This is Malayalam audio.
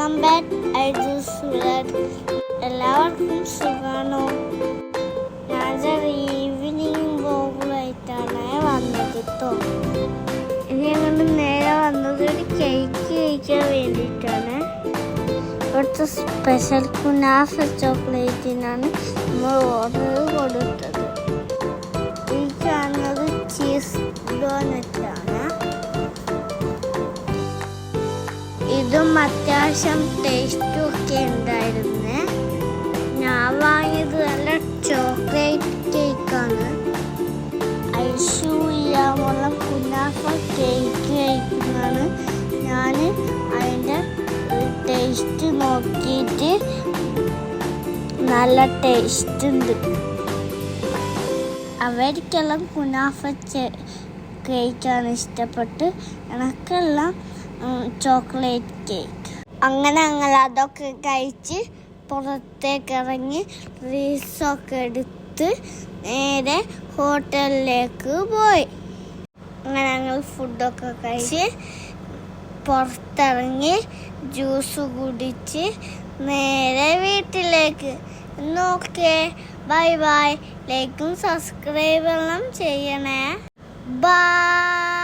Welcome back. എല്ലാവർക്കും സുഖമാണോ? ഞാൻ ഈവനിങ് വ്ലോഗായിട്ടാണ് വന്നത് കേട്ടോ. ഞങ്ങൾ നേരെ വന്നത് ഒരു കേക്ക് കഴിക്കാൻ വേണ്ടിയിട്ടാണ്. ഇവിടുത്തെ സ്പെഷ്യൽ കുനാഫ ചോക്ലേറ്റിനാണ് നമ്മൾ ഓർഡർ കൊടുത്തത്. ഈ കാണുന്നത് ചീസ് ഡോനറ്റാണ്. ഇതും അത്യാവശ്യം ടേസ്റ്റും ഒക്കെ ഉണ്ടായിരുന്നു. ഞാൻ വാങ്ങിയത് നല്ല ചോക്ലേറ്റ് കേക്കാണ്. ഐഷുള്ള കുനാഫ കേക്ക് കഴിക്കുന്നതാണ്. ഞാൻ അതിൻ്റെ ടേസ്റ്റ് നോക്കിയിട്ട് നല്ല ടേസ്റ്റ് ഉണ്ട്. അവർക്കെല്ലാം കുനാഫ കേക്കാണ് ഇഷ്ടപ്പെട്ട്, എനിക്കെല്ലാം ചോക്ലേറ്റ് കേക്ക്. അങ്ങനെ ഞങ്ങൾ അതൊക്കെ കഴിച്ച് പുറത്തേക്ക് ഇറങ്ങി റീൽസൊക്കെ എടുത്ത് നേരെ ഹോട്ടലിലേക്ക് പോയി. അങ്ങനെ ഞങ്ങൾ ഫുഡൊക്കെ കഴിച്ച് പുറത്തിറങ്ങി ജ്യൂസ് കുടിച്ച് നേരെ വീട്ടിലേക്ക്. നോക്കേ, ബൈ ബൈ. ലൈക്കും സബ്സ്ക്രൈബെല്ലാം ചെയ്യണേ. ബൈ.